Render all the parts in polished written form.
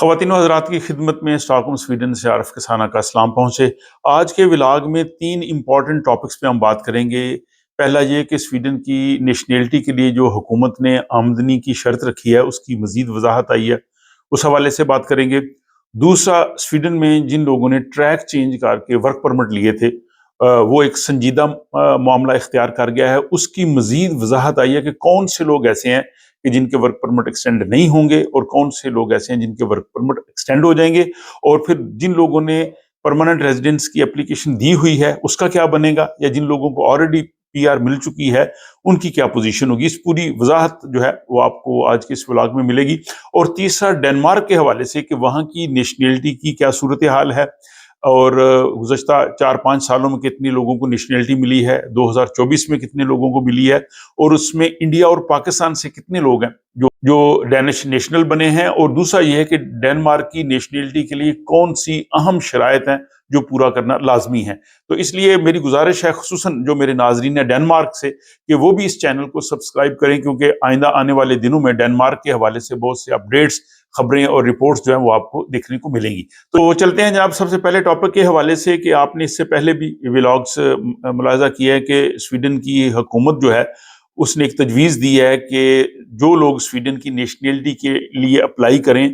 خواتین و حضرات کی خدمت میں اسٹاک سویڈن سے عارف کسانہ کا اسلام پہنچے۔ آج کے ولاگ میں 3 امپورٹنٹ ٹاپکس پہ ہم بات کریں گے۔ پہلا یہ کہ سویڈن کی نیشنلٹی کے لیے جو حکومت نے آمدنی کی شرط رکھی ہے اس کی مزید وضاحت آئی ہے، اس حوالے سے بات کریں گے۔ دوسرا، سویڈن میں جن لوگوں نے ٹریک چینج کر کے ورک پرمٹ لیے تھے وہ ایک سنجیدہ معاملہ اختیار کر گیا ہے، اس کی مزید وضاحت آئی ہے کہ کون سے لوگ ایسے ہیں کہ جن کے ورک پرمٹ ایکسٹینڈ نہیں ہوں گے اور کون سے لوگ ایسے ہیں جن کے ورک پرمٹ ایکسٹینڈ ہو جائیں گے، اور پھر جن لوگوں نے پرماننٹ ریزیڈنس کی اپلیکیشن دی ہوئی ہے اس کا کیا بنے گا، یا جن لوگوں کو آلریڈی پی آر مل چکی ہے ان کی کیا پوزیشن ہوگی۔ اس پوری وضاحت جو ہے وہ آپ کو آج کے اس ولاگ میں ملے گی۔ اور تیسرا، ڈنمارک کے حوالے سے کہ وہاں کی نیشنلٹی کی کیا صورتحال ہے اور گزشتہ 4-5 سالوں میں کتنے لوگوں کو نیشنلٹی ملی ہے، 2024 میں کتنے لوگوں کو ملی ہے، اور اس میں انڈیا اور پاکستان سے کتنے لوگ ہیں جو ڈینش نیشنل بنے ہیں، اور دوسرا یہ ہے کہ ڈنمارک کی نیشنلٹی کے لیے کون سی اہم شرائط ہیں جو پورا کرنا لازمی ہے۔ تو اس لیے میری گزارش ہے خصوصاً جو میرے ناظرین ہیں ڈنمارک سے کہ وہ بھی اس چینل کو سبسکرائب کریں، کیونکہ آئندہ آنے والے دنوں میں ڈنمارک کے حوالے سے بہت سے اپڈیٹس، خبریں اور رپورٹس جو ہیں وہ آپ کو دیکھنے کو ملیں گی۔ تو چلتے ہیں جناب سب سے پہلے ٹاپک کے حوالے سے کہ آپ نے اس سے پہلے بھی ولاگس ملاحظہ کیا ہے کہ سویڈن کی حکومت جو ہے اس نے ایک تجویز دی ہے کہ جو لوگ سویڈن کی نیشنلٹی کے لیے اپلائی کریں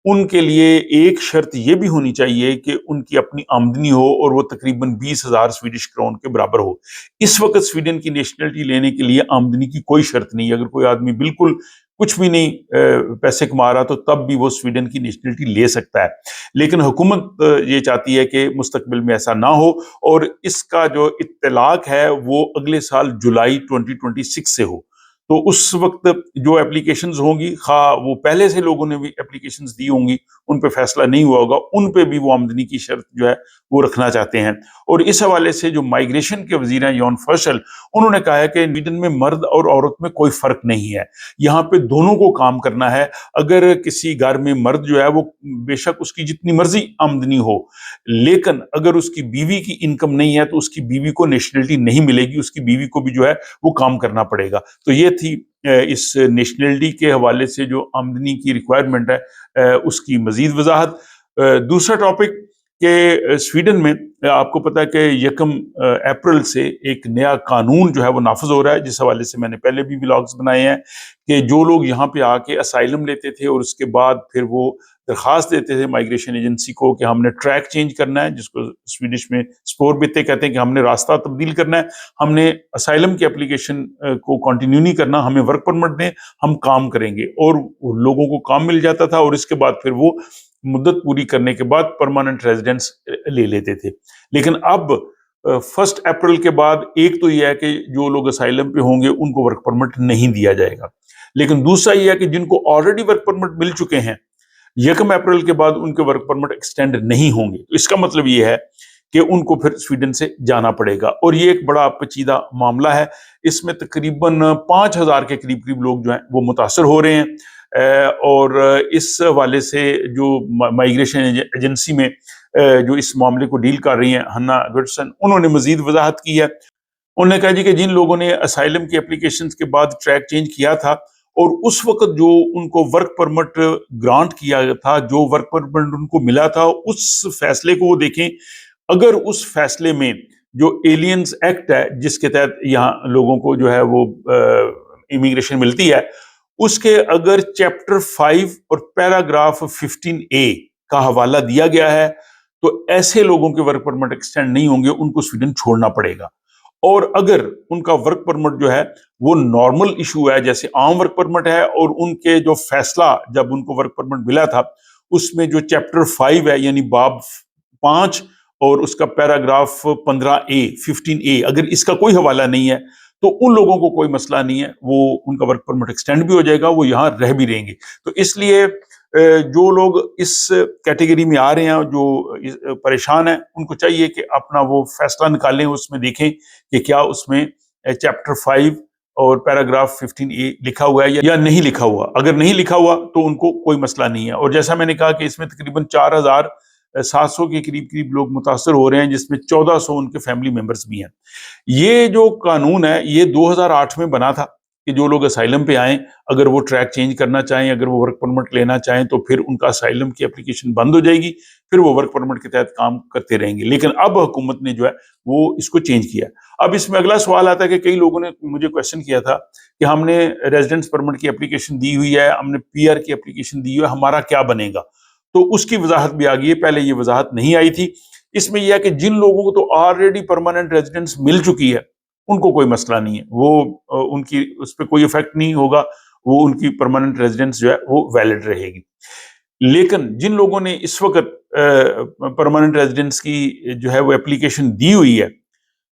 ان کے لیے ایک شرط یہ بھی ہونی چاہیے کہ ان کی اپنی آمدنی ہو اور وہ تقریباً 20,000 سویڈش کرون کے برابر ہو۔ اس وقت سویڈن کی نیشنلٹی لینے کے لیے آمدنی کی کوئی شرط نہیں، اگر کوئی آدمی بالکل کچھ بھی نہیں پیسے کما رہا تو تب بھی وہ سویڈن کی نیشنلٹی لے سکتا ہے، لیکن حکومت یہ چاہتی ہے کہ مستقبل میں ایسا نہ ہو، اور اس کا جو اطلاق ہے وہ اگلے سال جولائی 2026 سے ہو۔ تو اس وقت جو اپلیکیشنز ہوں گی، خواہ وہ پہلے سے لوگوں نے بھی اپلیکیشنز دی ہوں گی، ان پہ فیصلہ نہیں ہوا ہوگا، ان پہ بھی وہ آمدنی کی شرط جو ہے وہ رکھنا چاہتے ہیں۔ اور اس حوالے سے جو مائیگریشن کے وزیر ہیں یون فرشل، انہوں نے کہا ہے کہ سویڈن میں مرد اور عورت میں کوئی فرق نہیں ہے، یہاں پہ دونوں کو کام کرنا ہے۔ اگر کسی گھر میں مرد جو ہے وہ بے شک اس کی جتنی مرضی آمدنی ہو، لیکن اگر اس کی بیوی کی انکم نہیں ہے تو اس کی بیوی کو نیشنلٹی نہیں ملے گی، اس کی بیوی کو بھی جو ہے وہ کام کرنا پڑے گا۔ تو یہ تھی اس نیشنلٹی کے حوالے سے جو آمدنی کی ریکوائرمنٹ ہے اس کی مزید وضاحت۔ دوسرا ٹاپک کہ سویڈن میں آپ کو پتا ہے کہ 1 اپریل سے ایک نیا قانون جو ہے وہ نافذ ہو رہا ہے، جس حوالے سے میں نے پہلے بھی ولاگز بنائے ہیں کہ جو لوگ یہاں پہ آ کے اسائلم لیتے تھے اور اس کے بعد پھر وہ درخواست دیتے تھے مائیگریشن ایجنسی کو کہ ہم نے ٹریک چینج کرنا ہے، جس کو سویڈش میں سپور بیتے کہتے ہیں کہ ہم نے راستہ تبدیل کرنا ہے، ہم نے اسائلم کی اپلیکیشن کو کنٹینیو نہیں کرنا، ہمیں ورک پرمٹ دیں، ہم کام کریں گے، اور لوگوں کو کام مل جاتا تھا اور اس کے بعد پھر وہ مدت پوری کرنے کے بعد پرماننٹ ریزیڈنس لے لیتے تھے۔ لیکن اب 1 اپریل کے بعد ایک تو یہ ہے کہ جو لوگ اسائلم پہ ہوں گے ان کو ورک پرمٹ نہیں دیا جائے گا، لیکن دوسرا یہ ہے کہ جن کو آلریڈی ورک پرمٹ مل چکے ہیں 1 اپریل کے بعد ان کے ورک پرمٹ ایکسٹینڈ نہیں ہوں گے۔ اس کا مطلب یہ ہے کہ ان کو پھر سویڈن سے جانا پڑے گا، اور یہ ایک بڑا پیچیدہ معاملہ ہے۔ اس میں تقریباً 5,000 کے قریب لوگ جو ہیں وہ متاثر ہو رہے ہیں، اور اس حوالے سے جو مائیگریشن ایجنسی میں جو اس معاملے کو ڈیل کر رہی ہیں ہنا گڈسن، انہوں نے مزید وضاحت کی ہے۔ انہوں نے کہا جی کہ جن لوگوں نے اسائلم کی اپلیکیشنز کے بعد ٹریک چینج کیا تھا اور اس وقت جو ان کو ورک پرمٹ گرانٹ کیا تھا، جو ورک پرمٹ ان کو ملا تھا، اس فیصلے کو وہ دیکھیں۔ اگر اس فیصلے میں جو ایلینز ایکٹ ہے جس کے تحت یہاں لوگوں کو جو ہے وہ امیگریشن ملتی ہے، اس کے اگر چیپٹر 5 اور پیراگراف 15A کا حوالہ دیا گیا ہے تو ایسے لوگوں کے ورک پرمٹ ایکسٹینڈ نہیں ہوں گے، ان کو سویڈن چھوڑنا پڑے گا۔ اور اگر ان کا ورک پرمٹ جو ہے وہ نارمل ایشو ہے، جیسے عام ورک پرمٹ ہے، اور ان کے جو فیصلہ جب ان کو ورک پرمٹ ملا تھا اس میں جو چیپٹر 5 ہے یعنی باب 5 اور اس کا پیراگراف 15A اگر اس کا کوئی حوالہ نہیں ہے تو ان لوگوں کو کوئی مسئلہ نہیں ہے، وہ ان کا ورک پرمٹ ایکسٹینڈ بھی ہو جائے گا، وہ یہاں رہ بھی رہیں گے۔ تو اس لیے جو لوگ اس کیٹیگری میں آ رہے ہیں، جو پریشان ہیں، ان کو چاہیے کہ اپنا وہ فیصلہ نکالیں، اس میں دیکھیں کہ کیا اس میں چیپٹر 5 اور پیراگراف 15A لکھا ہوا ہے یا نہیں لکھا ہوا۔ اگر نہیں لکھا ہوا تو ان کو کوئی مسئلہ نہیں ہے۔ اور جیسا میں نے کہا کہ اس میں تقریباً 4,700 کے قریب لوگ متاثر ہو رہے ہیں، جس میں 1,400 ان کے فیملی ممبرز بھی ہیں۔ یہ جو قانون ہے یہ 2008 میں بنا تھا، کہ جو لوگ اسائلم پہ آئیں اگر وہ ٹریک چینج کرنا چاہیں, اگر وہ ورک پرمٹ لینا چاہیں تو پھر ان کا اسائلم کی اپلیکیشن بند ہو جائے گی, پھر وہ ورک پرمٹ کے تحت کام کرتے رہیں گے. لیکن اب حکومت نے جو ہے وہ اس کو چینج کیا. اب اس میں اگلا سوال آتا ہے کہ کئی لوگوں نے مجھے کوشچن کیا تھا کہ ہم نے ریزیڈنس پرمٹ کی اپلیکیشن دی ہوئی ہے, ہم نے پی آر کی اپلیکیشن دی ہوئی ہے, ہمارا کیا بنے گا؟ تو اس کی وضاحت بھی آ گئی ہے, پہلے یہ وضاحت نہیں آئی تھی. اس میں یہ ہے کہ جن لوگوں کو تو آلریڈی پرماننٹ ریزیڈنس مل چکی ہے ان کو کوئی مسئلہ نہیں ہے, وہ ان کی اس پہ کوئی افیکٹ نہیں ہوگا, وہ ان کی پرماننٹ ریزیڈنس جو ہے وہ ویلڈ رہے گی. لیکن جن لوگوں نے اس وقت پرماننٹ ریزیڈنس کی جو ہے وہ اپلیکیشن دی ہوئی ہے,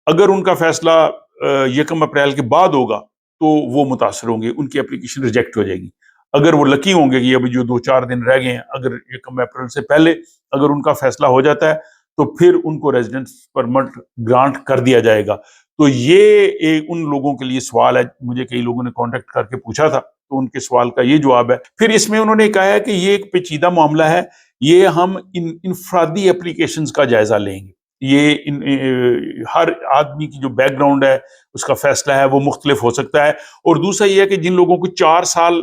اگر ان کا فیصلہ 1 اپریل کے بعد ہوگا تو وہ متاثر ہوں گے, ان کی اپلیکیشن ریجیکٹ ہو جائے گی. اگر وہ لکی ہوں گے کہ ابھی جو 2-4 دن رہ گئے ہیں, اگر 1 اپریل سے پہلے اگر ان کا فیصلہ ہو جاتا ہے تو پھر ان کو ریزیڈنس پرمٹ گرانٹ کر دیا جائے گا. تو یہ ان لوگوں کے لیے سوال ہے, مجھے کئی لوگوں نے کانٹیکٹ کر کے پوچھا تھا, تو ان کے سوال کا یہ جواب ہے. پھر اس میں انہوں نے کہا ہے کہ یہ ایک پیچیدہ معاملہ ہے, یہ ہم انفرادی اپلیکیشنز کا جائزہ لیں گے. یہ ہر آدمی کی جو بیک گراؤنڈ ہے اس کا فیصلہ ہے وہ مختلف ہو سکتا ہے. اور دوسرا یہ ہے کہ جن لوگوں کو 4 سال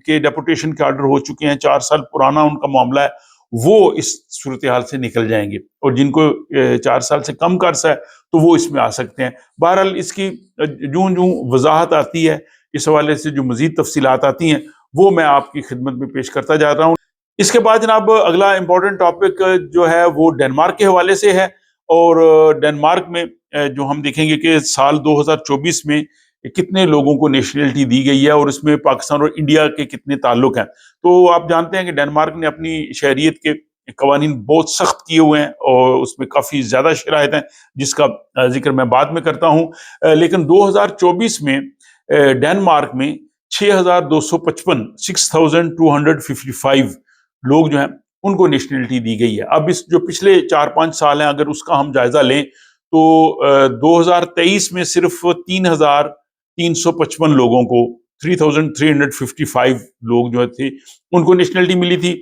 کے ڈیپوٹیشن کے آرڈر ہو چکے ہیں, 4 سال پرانا ان کا معاملہ ہے, وہ اس صورتحال سے نکل جائیں گے, اور جن کو 4 سال سے کم کا عرصہ ہے تو وہ اس میں آ سکتے ہیں. بہرحال اس کی جوں وضاحت آتی ہے, اس حوالے سے جو مزید تفصیلات آتی ہیں وہ میں آپ کی خدمت میں پیش کرتا جا رہا ہوں. اس کے بعد جناب اگلا امپورٹنٹ ٹاپک جو ہے وہ ڈنمارک کے حوالے سے ہے. اور ڈنمارک میں جو ہم دیکھیں گے کہ سال 2024 میں کتنے لوگوں کو نیشنلٹی دی گئی ہے, اور اس میں پاکستان اور انڈیا کے کتنے تعلق ہیں. تو آپ جانتے ہیں کہ ڈنمارک نے اپنی شہریت کے قوانین بہت سخت کیے ہوئے ہیں, اور اس میں کافی زیادہ شرائط ہیں جس کا ذکر میں بعد میں کرتا ہوں. لیکن 2024 میں ڈنمارک میں 6255 6255 لوگ جو ہیں ان کو نیشنلٹی دی گئی ہے. اب اس جو پچھلے 4-5 سال ہیں اگر اس کا ہم جائزہ لیں تو 2023 میں صرف 3355 لوگوں کو 3355 لوگ جو تھے ان کو نیشنلٹی ملی تھی.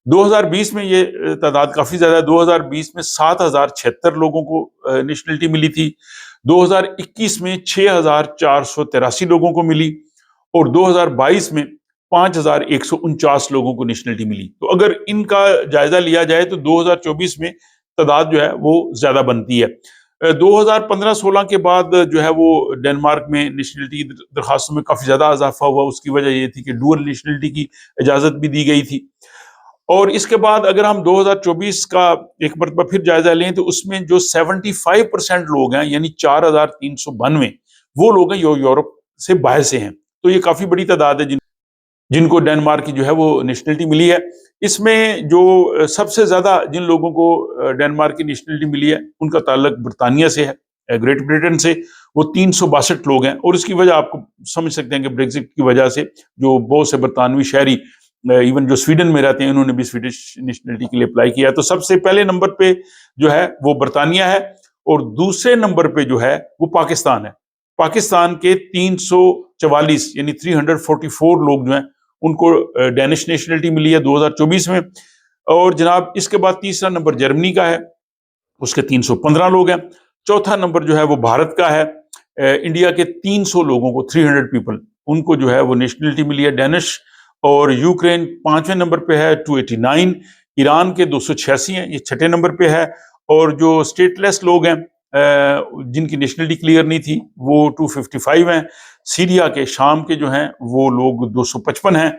2020 میں یہ تعداد کافی زیادہ ہے, 2020 میں 7076 لوگوں کو نیشنلٹی ملی تھی, 2021 میں 6483 لوگوں کو ملی, اور 2022 میں 5149 لوگوں کو نیشنلٹی ملی. تو اگر ان کا جائزہ لیا جائے تو 2024 میں تعداد جو ہے وہ زیادہ بنتی ہے. 2015-16 کے بعد جو ہے وہ ڈنمارک میں نیشنلٹی درخواستوں میں کافی زیادہ اضافہ ہوا. اس کی وجہ یہ تھی کہ ڈوئل نیشنلٹی کی اجازت بھی دی گئی تھی. اور اس کے بعد اگر ہم 2024 کا ایک مرتبہ پھر جائزہ لیں تو اس میں جو 75% لوگ ہیں یعنی 4392 وہ لوگ ہیں یورپ سے باہر سے ہیں. تو یہ کافی بڑی تعداد ہے جن کو ڈنمارک کی جو ہے وہ نیشنلٹی ملی ہے. اس میں جو سب سے زیادہ جن لوگوں کو ڈنمارک کی نیشنلٹی ملی ہے ان کا تعلق برطانیہ سے ہے, گریٹ برٹن سے, وہ 362 لوگ ہیں. اور اس کی وجہ آپ کو سمجھ سکتے ہیں کہ بریگزٹ کی وجہ سے جو بہت سے برطانوی شہری ایون جو سویڈن میں رہتے ہیں انہوں نے بھی سویڈش نیشنلٹی کے لیے اپلائی کیا. تو سب سے پہلے نمبر پہ جو ہے وہ برطانیہ ہے, اور دوسرے نمبر پہ جو ہے وہ پاکستان ہے. پاکستان کے 344 یعنی 344 لوگ جو ہیں ان کو ڈینش نیشنلٹی ملی ہے 2024 میں. اور جناب اس کے بعد تیسرا نمبر جرمنی کا ہے, اس کے 315 لوگ ہیں. چوتھا نمبر جو ہے وہ بھارت کا ہے, انڈیا کے 300 لوگوں کو 300 پیپل ان کو جو ہے وہ نیشنلٹی ملی ہے ڈینش. اور یوکرین 5ویں نمبر پہ ہے 289, ایران کے 286 ہیں, یہ 6 نمبر پہ ہے. اور جو اسٹیٹ لیس لوگ ہیں جن کی نیشنلٹی کلیئر نہیں تھی وہ 255 ہیں. سیریا کے شام کے جو ہیں وہ لوگ 255 ہیں.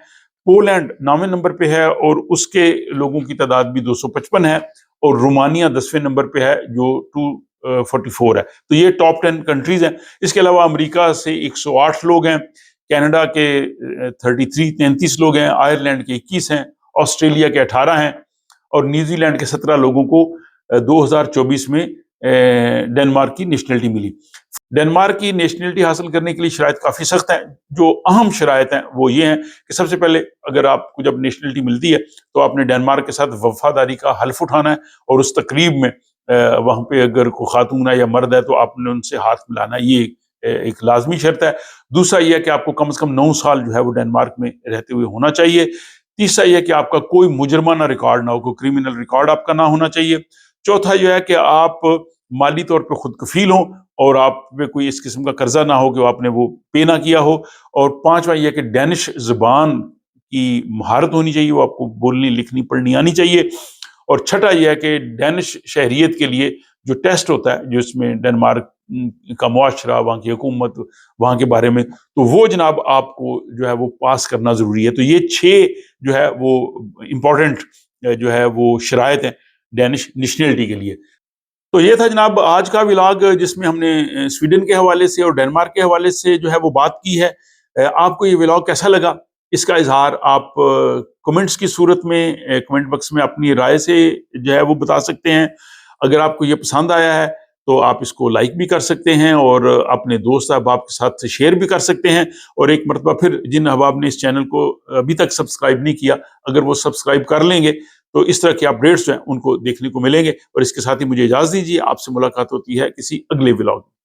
پولینڈ 9ویں نمبر پہ ہے اور اس کے لوگوں کی تعداد بھی 255 ہے. اور رومانیہ 10ویں نمبر پہ ہے جو 244 ہے. تو یہ ٹاپ 10 کنٹریز ہیں. اس کے علاوہ امریکہ سے 108 لوگ ہیں, کینیڈا کے 33 لوگ ہیں, آئرلینڈ کے 21 ہیں, آسٹریلیا کے 18 ہیں, اور نیوزی لینڈ کے 17 لوگوں کو 2024 میں ڈنمارک کی نیشنلٹی ملی. ڈنمارک کی نیشنلٹی حاصل کرنے کے لیے شرائط کافی سخت ہیں. جو اہم شرائط ہیں وہ یہ ہیں کہ سب سے پہلے اگر آپ کو جب نیشنلٹی ملتی ہے تو آپ نے ڈنمارک کے ساتھ وفاداری کا حلف اٹھانا ہے, اور اس تقریب میں وہاں پہ اگر کوئی خاتون ہے یا مرد ہے تو آپ نے ان سے ہاتھ ملانا ہے, یہ ایک لازمی شرط ہے. دوسرا یہ ہے کہ آپ کو کم از کم 9 سال جو ہے وہ ڈنمارک میں رہتے ہوئے ہونا چاہیے. تیسرا یہ ہے کہ آپ کا کوئی مجرمانہ ریکارڈ نہ ہو, کوئی کریمنل ریکارڈ آپ کا نہ ہونا چاہیے. چوتھا یہ ہے کہ آپ مالی طور پہ خود کفیل ہوں, اور آپ پہ کوئی اس قسم کا قرضہ نہ ہو کہ آپ نے وہ پے نہ کیا ہو. اور پانچواں یہ کہ ڈینش زبان کی مہارت ہونی چاہیے، وہ آپ کو بولنی لکھنی پڑھنی آنی چاہیے. اور چھٹا یہ ہے کہ ڈینش شہریت کے لیے جو ٹیسٹ ہوتا ہے، جو اس میں ڈنمارک کا معاشرہ، وہاں کی حکومت، وہاں کے بارے میں، تو وہ جناب آپ کو جو ہے وہ پاس کرنا ضروری ہے. تو یہ 6 جو ہے وہ امپورٹنٹ جو ہے وہ شرائط ہیں ڈینش نیشنلٹی کے لیے. تو یہ تھا جناب آج کا ولاگ، جس میں ہم نے سویڈن کے حوالے سے اور ڈنمارک کے حوالے سے جو ہے وہ بات کی ہے. آپ کو یہ ولاگ کیسا لگا، اس کا اظہار آپ کمنٹس کی صورت میں کمنٹ باکس میں اپنی رائے سے جو ہے وہ بتا سکتے ہیں. اگر آپ کو یہ پسند آیا ہے تو آپ اس کو لائک بھی کر سکتے ہیں اور اپنے دوست احباب کے ساتھ شیئر بھی کر سکتے ہیں. اور ایک مرتبہ پھر جن احباب نے اس چینل کو ابھی تک سبسکرائب نہیں کیا، اگر وہ سبسکرائب کر لیں گے تو اس طرح کے اپڈیٹس ہیں ان کو دیکھنے کو ملیں گے. اور اس کے ساتھ ہی مجھے اجازت دیجیے، آپ سے ملاقات ہوتی ہے کسی اگلے ولاگ میں.